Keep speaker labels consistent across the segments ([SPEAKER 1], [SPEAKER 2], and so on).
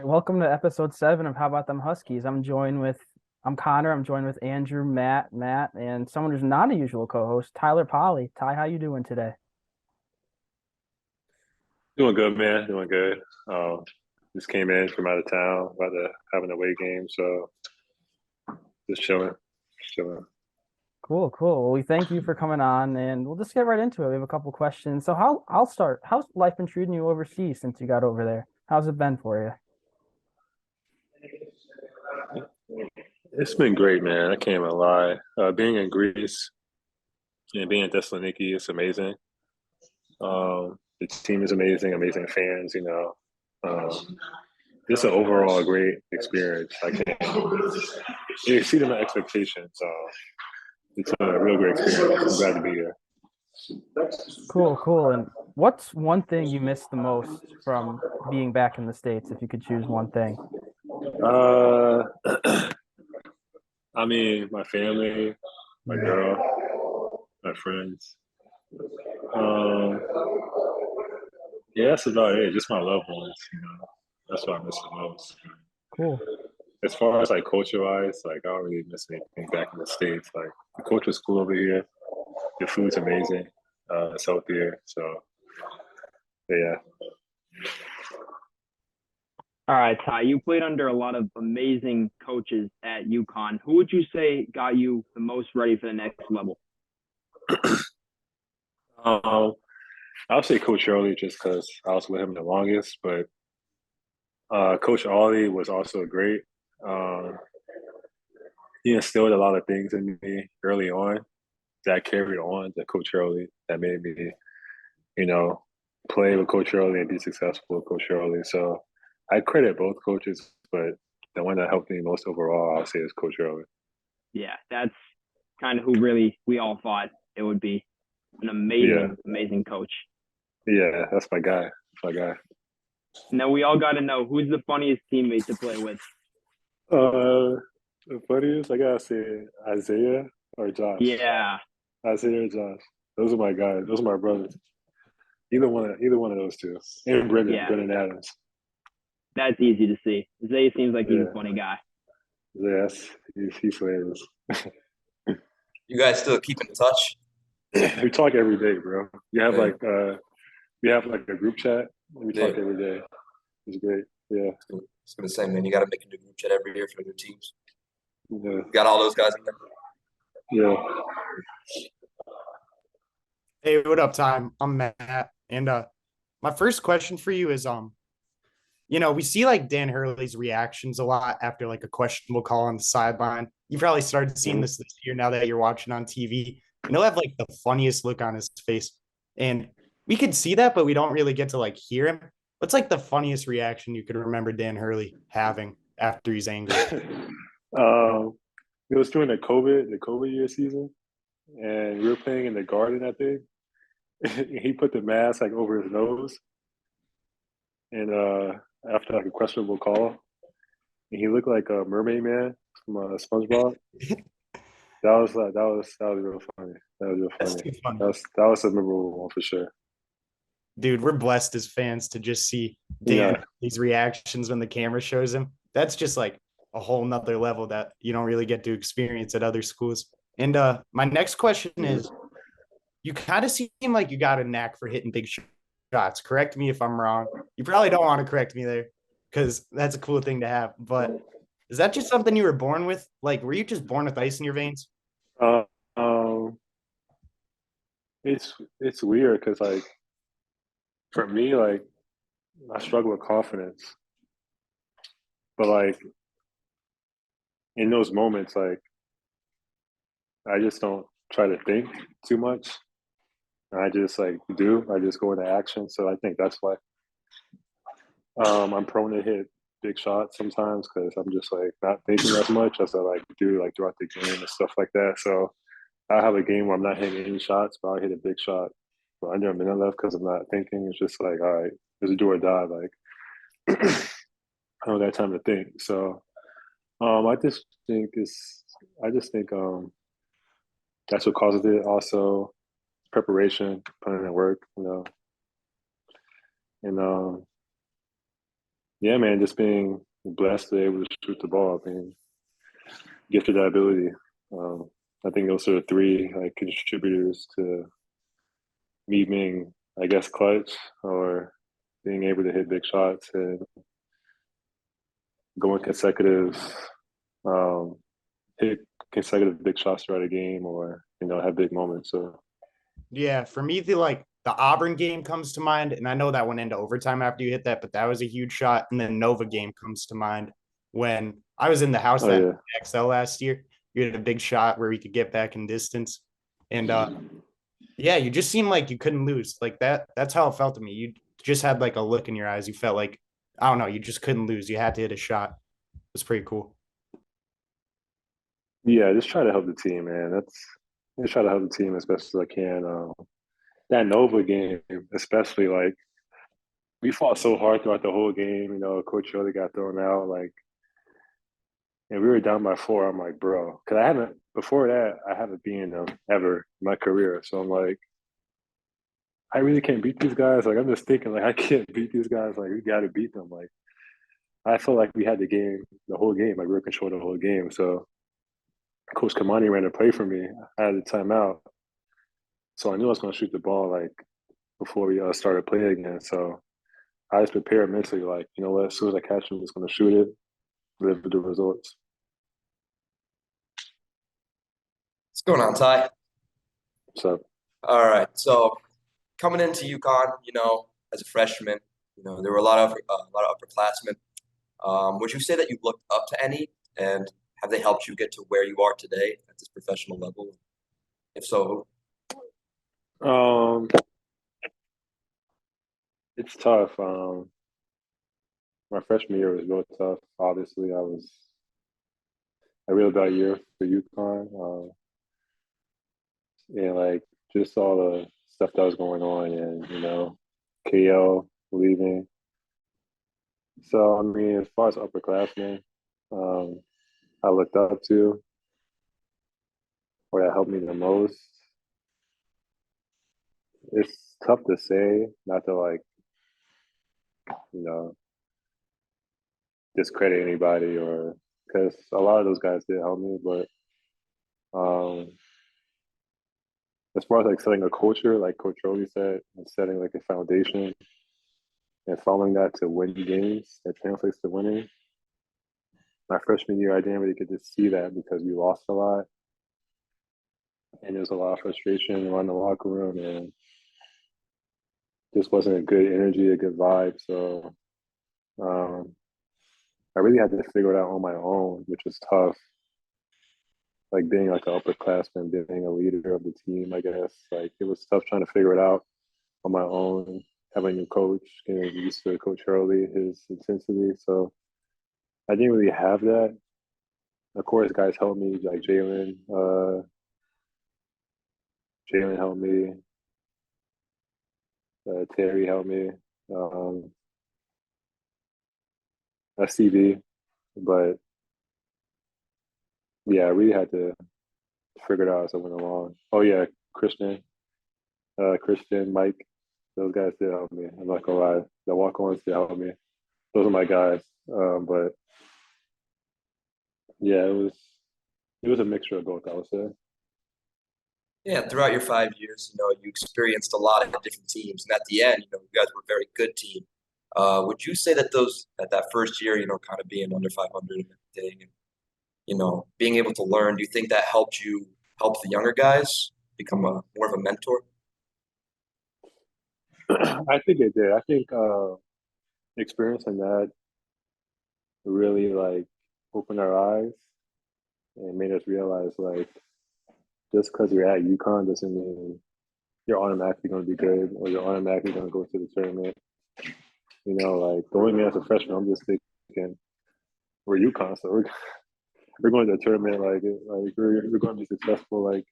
[SPEAKER 1] right, welcome to episode 7 of How About Them Huskies. I'm Connor. I'm joined with Andrew, Matt, and someone who's not a usual co-host, Tyler Polley. Ty, how you doing today?
[SPEAKER 2] Doing good, man. Doing good. Just came in from out of town, about to have an away game, so just chilling, chilling.
[SPEAKER 1] Cool. Well, we thank you for coming on, and we'll just get right into it. We have a couple questions. So I'll start. How's life been treating you overseas since you got over there? How's it been for you?
[SPEAKER 2] It's been great, man. I can't even lie. Being in Greece and being in Thessaloniki, it's amazing. The team is amazing, amazing fans. Just an overall great experience. I can't. It exceeded my expectations. So it's a real great experience. I'm glad to be here.
[SPEAKER 1] Cool. And what's one thing you miss the most from being back in the States, if you could choose one thing?
[SPEAKER 2] Uh, I mean, my family, my girl, my friends. Um, yeah, that's about it. Just my loved ones. That's what I miss the most.
[SPEAKER 1] Cool.
[SPEAKER 2] As far as like culture wise, like I don't really miss anything back in the States. Like the culture's cool over here. The food's amazing. It's healthier. So yeah.
[SPEAKER 3] All right, Ty, you played under a lot of amazing coaches at UConn. Who would you say got you the most ready for the next level?
[SPEAKER 2] Um, I'll say Coach Early just because I was with him the longest, but Coach Ollie was also great. Um, he instilled a lot of things in me early on that carried on to Coach Early that made me, you know, play with Coach Early and be successful with Coach Early. So I credit both coaches, but the one that helped me most overall, I'll say, is Coach Early.
[SPEAKER 3] Yeah, that's kind of who really we all thought it would be. An
[SPEAKER 2] Yeah,
[SPEAKER 3] amazing coach.
[SPEAKER 2] yeah, that's my guy. That's my guy.
[SPEAKER 3] Now we all got to know who's the funniest teammate to play with.
[SPEAKER 2] Uh, the funniest, I gotta say Isaiah or Josh.
[SPEAKER 3] Yeah,
[SPEAKER 2] Isaiah or Josh. Those are my guys. Those are my brothers. Either one of those two. And Brennan,
[SPEAKER 3] yeah,
[SPEAKER 2] Brennan Adams.
[SPEAKER 3] that's easy to see. Zay seems like he's a
[SPEAKER 2] Yeah,
[SPEAKER 3] funny guy.
[SPEAKER 2] yes, he's hilarious.
[SPEAKER 4] You guys still keep in touch?
[SPEAKER 2] We talk every day, bro.
[SPEAKER 4] Yeah,
[SPEAKER 2] We have like a group chat. We
[SPEAKER 4] yeah.
[SPEAKER 2] talk every day. It's great. Yeah,
[SPEAKER 4] It's gonna say, man, you got to make a new group chat every year for the new teams.
[SPEAKER 2] yeah,
[SPEAKER 4] Got all those guys in there.
[SPEAKER 2] yeah.
[SPEAKER 5] Hey, what up, Ty? I'm Matt. And my first question for you is we see like Dan Hurley's reactions a lot after like a questionable call on the sideline. You probably started seeing
[SPEAKER 2] Mhm.
[SPEAKER 5] this year now that you're watching on TV. And he'll have like the funniest look on his face. And we could see that, but we don't really get to like hear him. What's like the funniest reaction you could remember Dan Hurley having after he's angry?
[SPEAKER 2] um, it was during the COVID year season, and we were playing in the Garden, I think. He put the mask like over his nose, and after like a questionable call, and he looked like a mermaid man from SpongeBob. That was real funny. That was real
[SPEAKER 5] That's
[SPEAKER 2] funny.
[SPEAKER 5] too funny.
[SPEAKER 2] That was a memorable one for sure.
[SPEAKER 5] Dude, we're blessed as fans to just see Dan
[SPEAKER 2] Yeah.
[SPEAKER 5] these reactions when the camera shows him. That's just like a whole nother level that you don't really get to experience at other schools. And my next question
[SPEAKER 2] Mhm.
[SPEAKER 5] is, you kind of seem like you got a knack for hitting big shots. Correct me if I'm wrong. You probably don't want to correct me there because that's a cool thing to have. But is that just something you were born with? Like, were you just born with ice in your veins?
[SPEAKER 2] Uh, um, it's weird because like for me, like I struggle with confidence, but like in those moments, like I just don't try to think too much. I just like do. I just go into action. So I think that's why I'm prone to hit big shots sometimes because I'm just like not thinking as much as I like do like throughout the game and stuff like that. So I have a game where I'm not hitting any shots, but I'll hit a big shot for under a minute left because I'm not thinking. It's just like, all right, it's do or die. Like I don't got time to think. So I just think that's what causes it. Also, preparation, putting in work, and yeah, man, just being blessed to be able to shoot the ball, being gifted that ability. Um, I think those are three like contributors to me being, I guess, clutch or being able to hit big shots and going consecutive, um, hit consecutive big shots throughout a game, or have big moments. So
[SPEAKER 5] Yeah, for me, the Auburn game comes to mind, and I know that went into overtime after you hit that, but that was a huge shot. And then Nova game comes to mind when I was in the house
[SPEAKER 2] oh
[SPEAKER 5] that
[SPEAKER 2] yeah,
[SPEAKER 5] XL last year. You had a big shot where we could get back in distance, and yeah, you just seemed like you couldn't lose. Like that. That's how it felt to me. You just had like a look in your eyes. You felt like I don't know. You just couldn't lose. You had to hit a shot. It was pretty cool.
[SPEAKER 2] yeah. Just try to help the team, man. That's just try to help the team as best as I can. That Nova game, especially, like we fought so hard throughout the whole game. Coach Shirley got thrown out, like, and we were down by 4. I'm like, bro, because I haven't before that. I haven't beaten them ever in my career. So I'm like, I really can't beat these guys. Like, I'm just thinking, like, I can't beat these guys. Like, we got to beat them. Like, I felt like we had the game, the whole game. Like, we were controlling the whole game. So Coach Kamani ran a play for me. I had the timeout, so I knew I was going to shoot the ball like before we started playing again. So I just prepared mentally, like, you know what? As soon as I catch him, I'm just going to shoot it, live with the results.
[SPEAKER 4] What's going on, Ty?
[SPEAKER 2] So
[SPEAKER 4] All right. So coming into UConn, as a freshman, there were a lot of upperclassmen. Would you say that you looked up to any, and have they helped you get to where you are today at this professional level? If so,
[SPEAKER 2] um, it's tough. My freshman year was real tough. Obviously, I was a real bad year for UConn. And like just all the stuff that was going on, and KL leaving. So I mean, as far as upperclassmen, um, I looked up to or that helped me the most. It's tough to say, not to like you know discredit anybody or because a lot of those guys did help me, but as far as like setting a culture, like Coach Rowley said, and setting like a foundation and following that to win games that translates to winning. My freshman year, I didn't really get to see that because we lost a lot, and there was a lot of frustration around the locker room, and just wasn't a good energy, a good vibe. So um, I really had to figure it out on my own, which was tough. Like being like an upperclassman, being a leader of the team, I guess. Like it was tough trying to figure it out on my own, having a new coach, getting used to Coach Hurley, his intensity. So I didn't really have that. Of course, guys helped me, like Jalen. Jalen helped me. Terry helped me. Um, SCB, but yeah, I really had to figure it out as I went along. Oh yeah, Christian, Mike, those guys did help me. I'm not gonna lie, the walk-ons did help me. Those are my guys. But yeah, it was a mixture of both, I would say.
[SPEAKER 4] yeah, throughout your 5 years, you experienced a lot of different teams, and at the end, you guys were a very good team. Would you say that that first year, kind of being under 500 and everything, and being able to learn, do you think that help the younger guys become more of a mentor?
[SPEAKER 2] I think it did. I think experiencing that really like opened our eyes and made us realize like just because you're at UConn doesn't mean you're automatically going to be good or you're automatically going to go to the tournament. Like going in as a freshman, I'm just thinking we're UConn, so we're going to the tournament. Like we're going to be successful. Like,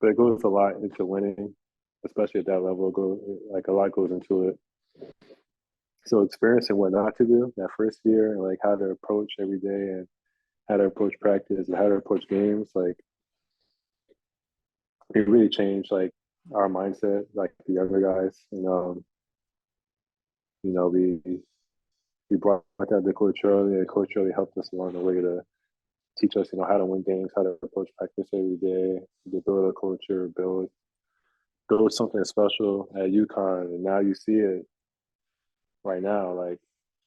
[SPEAKER 2] but it goes a lot into winning, especially at that level. Like a lot goes into it. So experiencing what not to do that first year, and like how to approach every day, and how to approach practice, and how to approach games, like it really changed like our mindset, like the younger guys. We we brought that to Coach Shirley, and Coach Shirley helped us along the way to teach us, how to win games, how to approach practice every day, to build a culture, build something special at UConn. And now you see it right now, like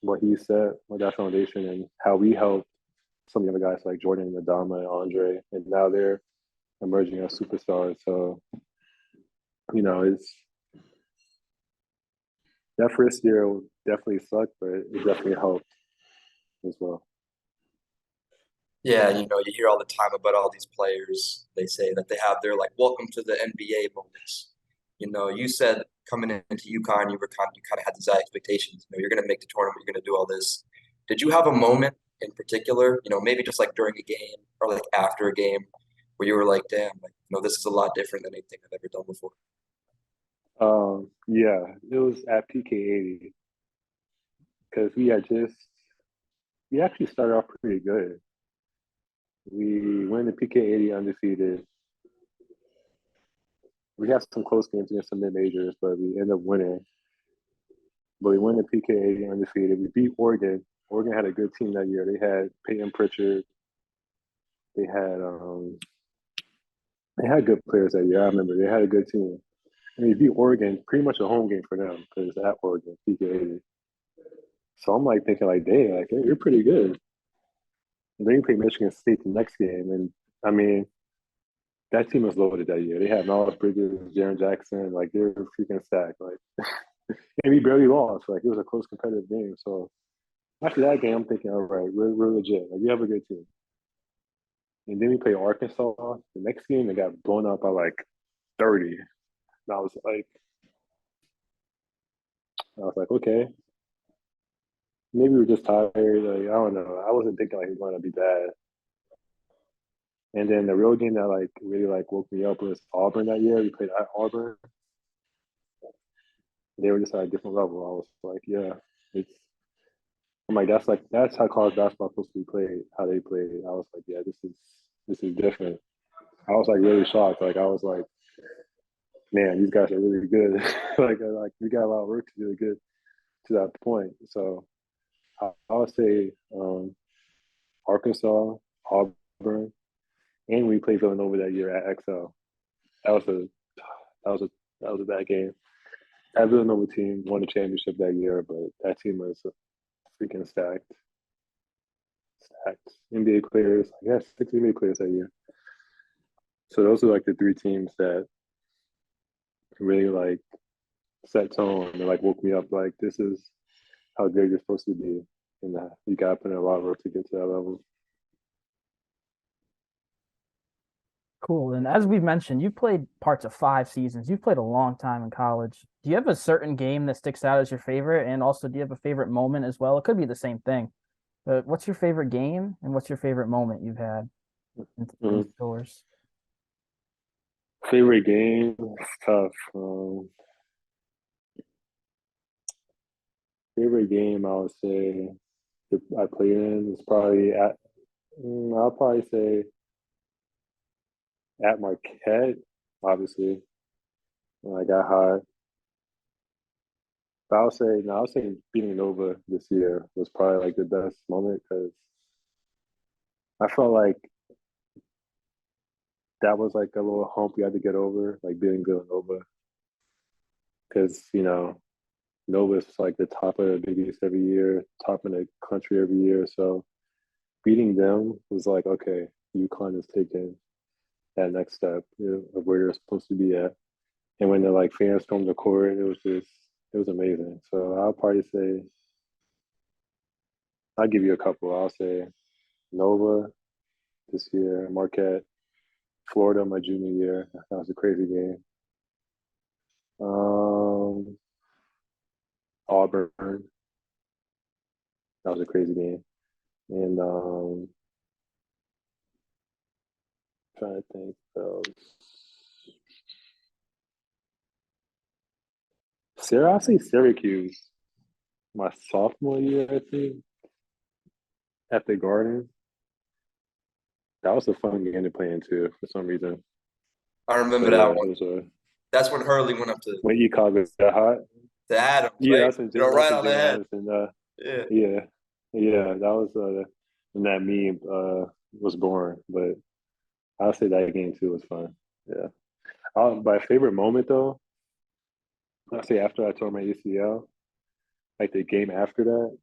[SPEAKER 2] what he said with that foundation and how we helped some of the other guys like Jordan and Adama and Andre, and now they're emerging as superstars. So, it's that first year definitely sucked, but it definitely helped as well.
[SPEAKER 4] Yeah, you hear all the time about all these players. They say that they have their like welcome to the NBA moments. You said coming into UConn, you kind of had these high expectations. You're going to make the tournament. You're going to do all this. Did you have a moment in particular? Maybe just like during a game or like after a game, where you were like, "Damn, this is a lot different than anything I've ever done before."
[SPEAKER 2] Yeah, it was at PK80 because we actually started off pretty good. We went to PK80 undefeated. We had some close games against some mid-majors, but we ended up winning. But we went to PK80 undefeated. We beat Oregon. Oregon had a good team that year. They had Peyton Pritchard. They had good players that year. I remember they had a good team. And we beat Oregon, pretty much a home game for them because it's at Oregon, PK80. So I'm like thinking like, dang, like you're pretty good. And then you play Michigan State the next game, and I mean, that team was loaded that year. They had Miles Bridges, Jaren Jackson, like they were freaking stacked. Like, and we barely lost. Like it was a close competitive game. So after that game, I'm thinking, all right, we're legit. Like we have a good team. And then we play Arkansas. The next game, they got blown up by like 30. And I was like, okay, maybe we're just tired. Like I don't know. I wasn't thinking like it was going to be bad. And then the real game that like really like woke me up was Auburn that year. We played at Auburn. They were just at a different level. I was like, yeah, I'm like, that's how college basketball is supposed to be played, how they play. I was like, yeah, this is different. I was like really shocked. Like I was like, man, these guys are really good. like we got a lot of work to do to get to that point. So I would say Arkansas, Auburn, and we played Villanova that year at XL. That was a bad game. That Villanova team won the championship that year, but that team was freaking stacked. NBA players, I guess 6 NBA players that year. So those are like the 3 teams that really like set tone and like woke me up. Like this is how good you're supposed to be, and you got to put in a lot of work to get to that level.
[SPEAKER 1] Cool. And as we've mentioned, you've played parts of 5 seasons. You've played a long time in college. Do you have a certain game that sticks out as your favorite? And also, do you have a favorite moment as well? It could be the same thing. But what's your favorite game and what's your favorite moment you've had in stores?
[SPEAKER 2] Favorite game? It's tough. Favorite game, I would say I played in is probably I'll probably say at Marquette, obviously, when I got hot. But I'll say beating Nova this year was probably like the best moment because I felt like that was like a little hump we had to get over, like beating Villanova. Because, Nova's like the top of the Big East every year, top in the country every year. So beating them was like, okay, UConn is taking that next step of where you're supposed to be at. And when the like fans stormed the court, it was amazing. So I'll give you a couple. I'll say Nova this year, Marquette, Florida my junior year. That was a crazy game. Auburn, that was a crazy game. And trying to think of I'll say Syracuse, my sophomore year, I think, at the Garden. That was a fun game to play into for some reason.
[SPEAKER 4] I remember that one. That's when Hurley went up to
[SPEAKER 2] when UConn got hot.
[SPEAKER 4] Adams,
[SPEAKER 2] Yeah,
[SPEAKER 4] right?
[SPEAKER 2] that's when Jim
[SPEAKER 4] right on the head.
[SPEAKER 2] Anderson,
[SPEAKER 4] Yeah.
[SPEAKER 2] Yeah, yeah, that was when that meme was born. But I'll say that game too was fun. Yeah. My favorite moment though, I'll say after I tore my ACL, like the game after that,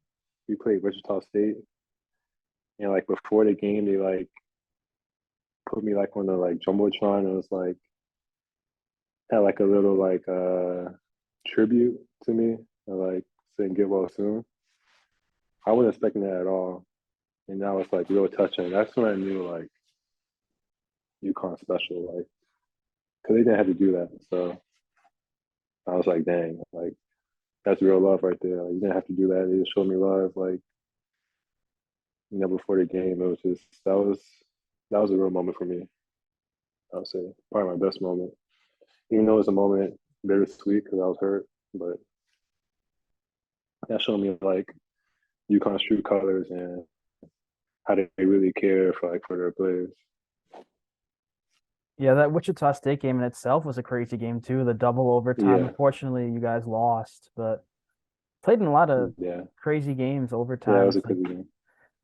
[SPEAKER 2] we played Wichita State, and like before the game, they like put me like on the like jumbotron. And it was like had like a little like tribute to me, and, like saying get well soon. I wasn't expecting that at all, and that was like real touching. That's when I knew like UConn special, like because they didn't have to do that. So I was like, dang, like that's real love right there. Like, you didn't have to do that. They just showed me love. Like before the game, it was just that was a real moment for me. I would say probably my best moment, even though it was a moment bittersweet because I was hurt, but that showed me like UConn's true colors and how they really care for like for their players.
[SPEAKER 1] Yeah, that Wichita State game in itself was a crazy game too. The double overtime.
[SPEAKER 2] Yeah,
[SPEAKER 1] Unfortunately, you guys lost, but played in a lot of
[SPEAKER 2] yeah,
[SPEAKER 1] crazy games
[SPEAKER 2] yeah. It
[SPEAKER 1] overtime.
[SPEAKER 2] was a crazy game.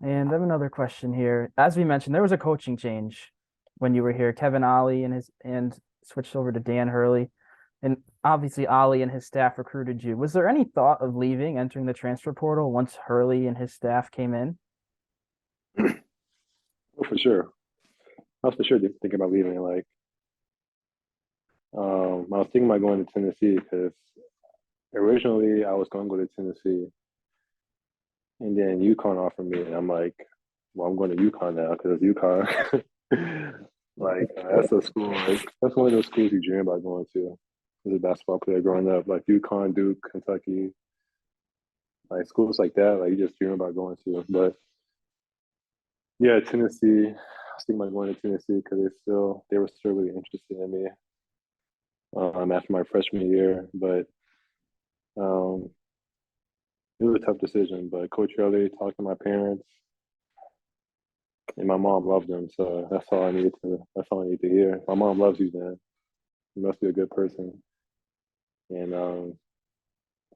[SPEAKER 1] And I have another question here. As we mentioned, there was a coaching change when you were here. Kevin Ollie and switched over to Dan Hurley. And obviously Ollie and his staff recruited you. Was there any thought of leaving, entering the transfer portal once Hurley and his staff came in?
[SPEAKER 2] Oh, for sure. I was for sure thinking about leaving. Like, I was thinking about going to Tennessee because originally I was going to go to Tennessee, and then UConn offered me, and I'm like, well, I'm going to UConn now because it's UConn. Like, that's a school. Like, that's one of those schools you dream about going to as a basketball player growing up. Like UConn, Duke, Kentucky, like schools like that. Like you just dream about going to. But yeah, Tennessee. I was thinking about going to Tennessee because they were still really interested in me after my freshman year. But um, it was a tough decision. But Coach Hurley talked to my parents, and my mom loved him. So that's all I need to. That's all I need to hear. My mom loves you, man. You must be a good person. And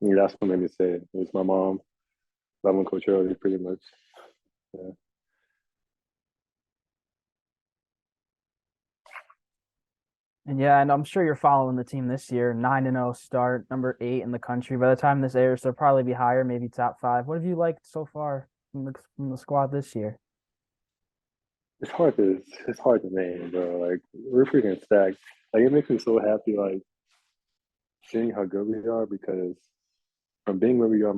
[SPEAKER 2] yeah, that's what made me say it. It was my mom loving Coach Hurley, pretty much. Yeah.
[SPEAKER 1] And yeah, and I'm sure you're following the team this year. 9-0 start, number 8 in the country. By the time this airs, they'll probably be higher, maybe top 5. What have you liked so far from the squad this year?
[SPEAKER 2] It's hard to name, bro. Like we're freaking stacked. Like it makes me so happy, like seeing how good we are because from being where we are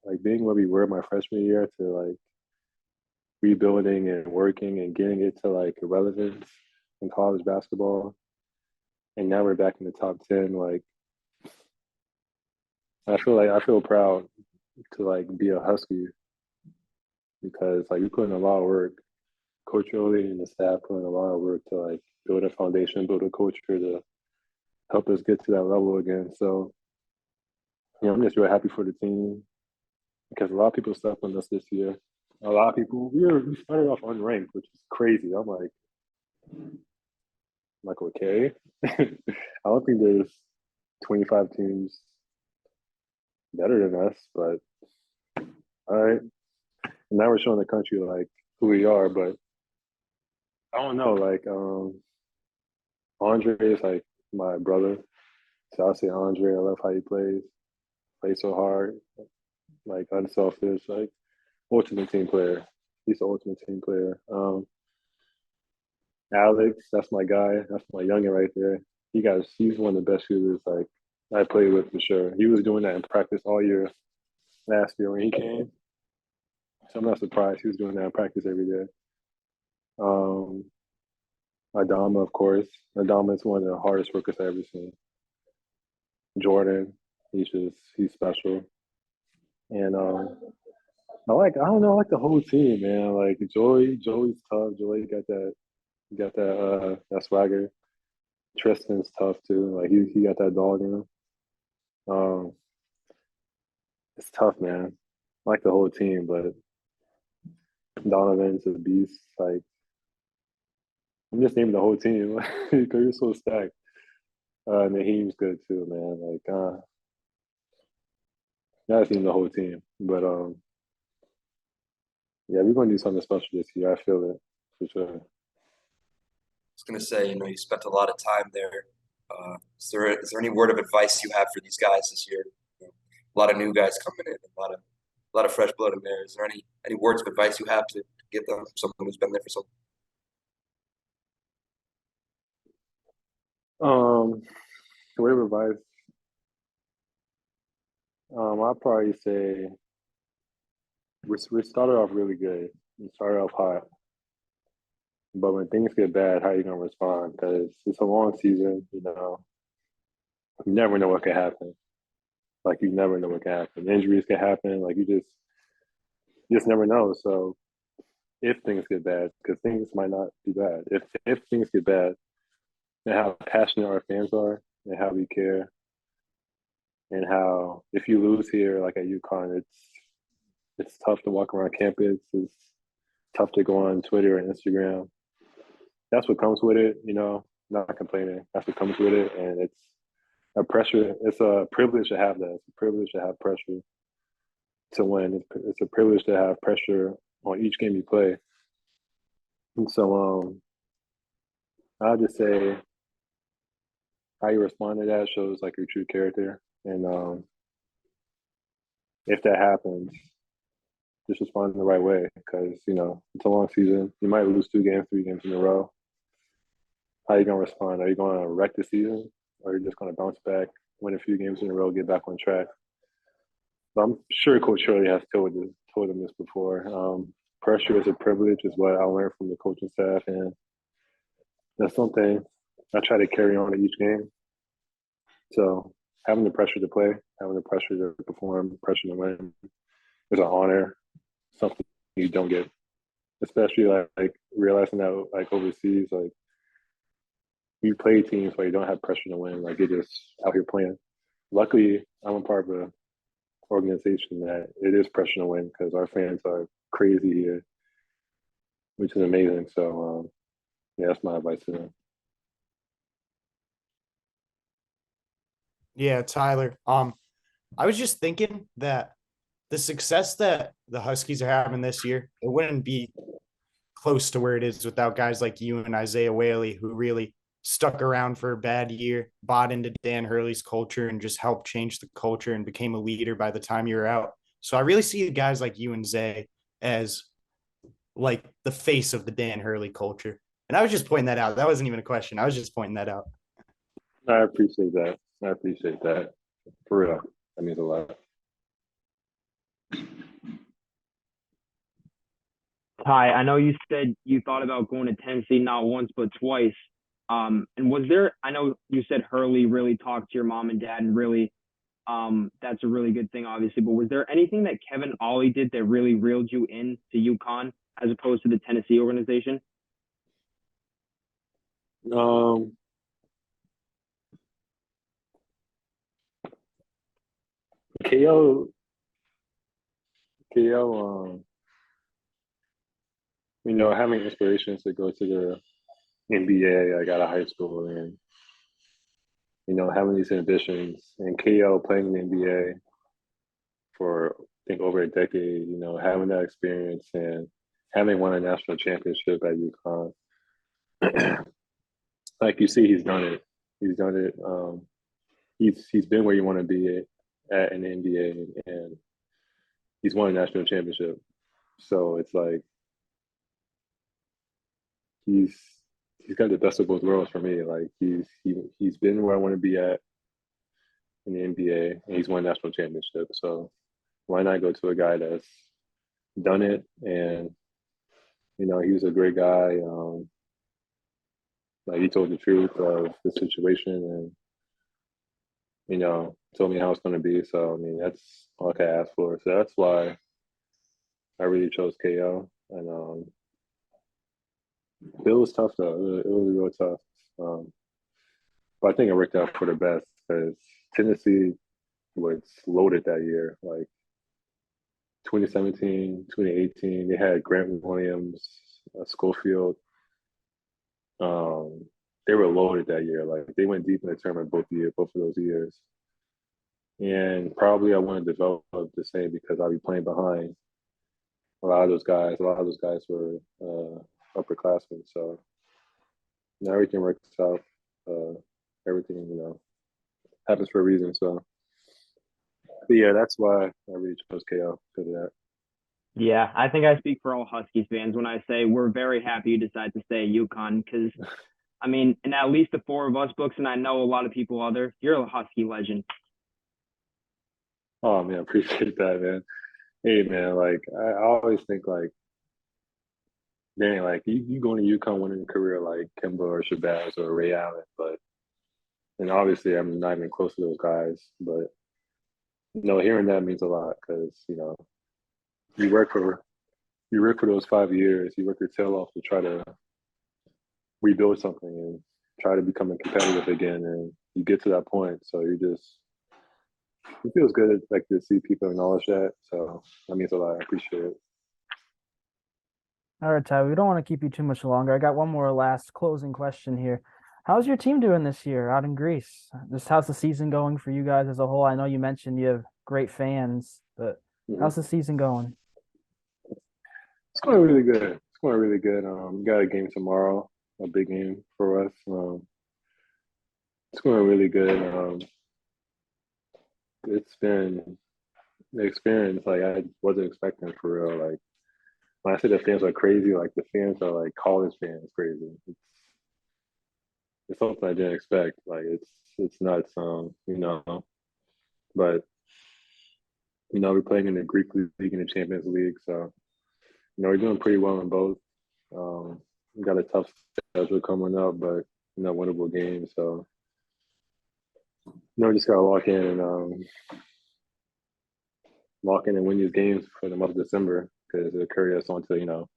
[SPEAKER 2] like being where we were my freshman year to like rebuilding and working and getting it to like relevance in college basketball, and now we're back in the top 10. Like I feel proud to like be a Husky because like we put in a lot of work. Coach Oli and the staff put in a lot of work to like build a foundation, build a culture to help us get to that level again. So, I'm just real happy for the team because a lot of people slept on us this year. A lot of people we started off unranked, which is crazy. I'm like okay. I don't think there's 25 teams better than us, but all right. And now we're showing the country like who we are, but I don't know. Like Andre is like my brother, so I'll say Andre. I love how he plays so hard, like unselfish, like ultimate team player. He's the ultimate team player. Alex, that's my guy. That's my youngin right there. He's one of the best shooters like I played with for sure. He was doing that in practice all year last year when he came. So I'm not surprised he was doing that in practice every day. Um, Adama, of course. Adama is one of the hardest workers I've ever seen. Jordan, he's special. And I don't know, I like the whole team, man. Like Joey's tough. Joey got that swagger. Tristan's tough too. Like he got that dog in him. Um, it's tough, man. I like the whole team, but Donovan's a beast. Like I'm just naming the whole team because you're so stacked. Naheem's good too, man. Like, gotta name the whole team. But Yeah, we're gonna do something special this year. I feel it for sure.
[SPEAKER 4] Was going to say, you spent a lot of time there. Is there any word of advice you have for these guys this year? A lot of new guys coming in, a lot of fresh blood in there. Is there any words of advice you have to give them? Someone who's been there for so
[SPEAKER 2] Word of advice. I'd probably say we started off really good. We started off hot, but when things get bad, how you gonna respond? Because it's a long season. You never know what could happen. Like you never know what can happen. Injuries can happen. Like you just never know. So if things get bad, because things might not be bad. If things get bad, and how passionate our fans are, and how we care, and how if you lose here, like at UConn, it's tough to walk around campus. It's tough to go on Twitter and Instagram. That's what comes with it. Not complaining. That's what comes with it, and it's a pressure. It's a privilege to have that. It's a privilege to have pressure to win. It's a privilege to have pressure on each game you play. And so, I'll just say how you respond to that shows like your true character. And if that happens, just respond in the right way because it's a long season. You might lose 2 games, 3 games in a row. How are you gonna respond? Are you gonna wreck the season, or are you just gonna bounce back, win a few games in a row, get back on track? So I'm sure Coach Shirley has told them this before. Pressure is a privilege, is what I learned from the coaching staff, and that's something I try to carry on at each game. So having the pressure to play, having the pressure to perform, pressure to win is an honor, something you don't get, especially like realizing that like overseas, like you play teams where you don't have pressure to win, like you're just out here playing. Luckily, I'm a part of an organization that it is pressure to win because our fans are crazy here, which is amazing. So yeah, that's my advice to them.
[SPEAKER 5] Yeah, Tyler. I was just thinking that the success that the Huskies are having this year, it wouldn't be close to where it is without guys like you and Isaiah Whaley, who really stuck around for a bad year, bought into Dan Hurley's culture, and just helped change the culture and became a leader by the time you were out. So I really see guys like you and Zay as like the face of the Dan Hurley culture. And I was just pointing that out. That wasn't even a question. I was just pointing that out.
[SPEAKER 2] I appreciate that. I appreciate that. For real. That means a lot.
[SPEAKER 3] Ty, I know you said you thought about going to Tennessee not once but twice. And was there? I know you said Hurley really talked to your mom and dad, and really, that's a really good thing, obviously. But was there anything that Kevin Ollie did that really reeled you in to UConn as opposed to the Tennessee organization?
[SPEAKER 2] Um, KO, KO, having inspirations to go to the NBA, like out of high school, and having these ambitions, and KO playing in the NBA for I think over a decade, having that experience and having won a national championship at UConn. Like you see, he's done it. He's done it. He's been where you want to be at in the NBA, and he's won a national championship. So it's like he's he's got the best of both worlds for me. Like he's been where I want to be at in the NBA, and he's won a national championship. So why not go to a guy that's done it? And he was a great guy. Like he told the truth of the situation, and told me how it's going to be. So I mean, that's all I could ask for. So that's why I really chose KO. And Bill was tough though. It was real tough. But I think it worked out for the best because Tennessee was loaded that year. Like 2017, 2018, they had Grant Williams, Schofield. They were loaded that year. Like they went deep in the tournament both of those years. And probably I want to develop the same because I'll be playing behind a lot of those guys were upperclassmen. So everything works out. Everything happens for a reason. So, but yeah, that's why I really chose KO because of that.
[SPEAKER 3] Yeah, I think I speak for all Huskies fans when I say we're very happy you decided to stay at UConn because, I mean, in at least the four of us books, and I know a lot of people other, you're a Husky legend.
[SPEAKER 2] Oh man, appreciate that, man. Hey man, like I always think like, dang, like you going to UConn winning a career like Kimba or Shabazz or Ray Allen, but and obviously I'm not even close to those guys, but hearing that means a lot because you work for those 5 years, you work your tail off to try to rebuild something and try to become competitive again, and you get to that point, so it feels good like to see people acknowledge that. So that means a lot. I appreciate it.
[SPEAKER 1] All right, Ty, we don't want to keep you too much longer. I got one more last closing question here. How's your team doing this year out in Greece? Just how's the season going for you guys as a whole? I know you mentioned you have great fans, but how's the season going?
[SPEAKER 2] It's going really good. It's going really good. We got a game tomorrow, a big game for us. It's going really good. It's been the experience like I wasn't expecting for real. Like when I say the fans are crazy, like the fans are like college fans crazy. It's something I didn't expect. Like it's nuts. But we're playing in the Greek league and the Champions League, so we're doing pretty well in both. We got a tough schedule coming up, but winnable games. So we just gotta lock in and win these games for the month of December because it'll carry us on to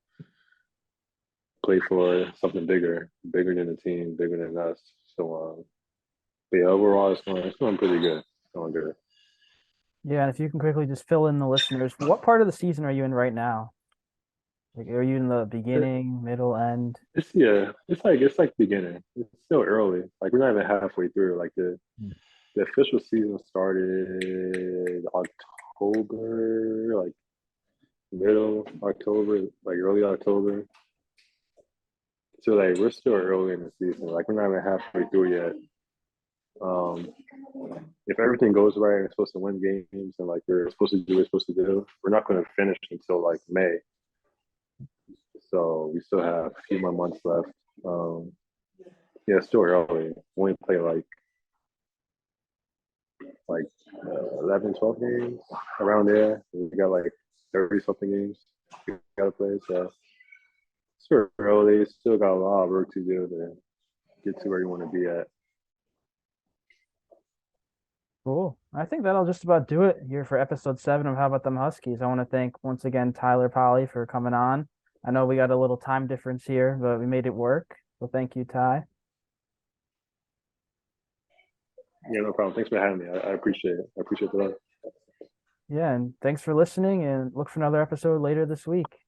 [SPEAKER 2] play for something bigger than the team, bigger than us. So, but yeah, overall, it's going pretty good. It's going good.
[SPEAKER 1] Yeah, and if you can quickly just fill in the listeners, what part of the season are you in right now? Like, are you in the beginning, middle, end?
[SPEAKER 2] It's like beginning. It's still early. Like we're not even halfway through. Like the official season started October, like middle October, like early October. So like we're still early in the season. Like we're not even halfway through yet. If everything goes right and we're supposed to win games and like we're supposed to do what we're supposed to do, we're not going to finish until like May. So we still have a few more months left. Yeah, it's still early. We only play like 11, 12 games around there. We got like 30 something games we got to play. So it's still early. Still got a lot of work to do to get to where you want to be at.
[SPEAKER 1] Cool. I think that'll just about do it here for episode 7 of How About Them Huskies. I want to thank once again Tyler Polley for coming on. I know we got a little time difference here, but we made it work. So thank you, Ty.
[SPEAKER 2] Yeah, no problem. Thanks for having me. I appreciate it. I appreciate the love.
[SPEAKER 1] Yeah, and thanks for listening and look for another episode later this week.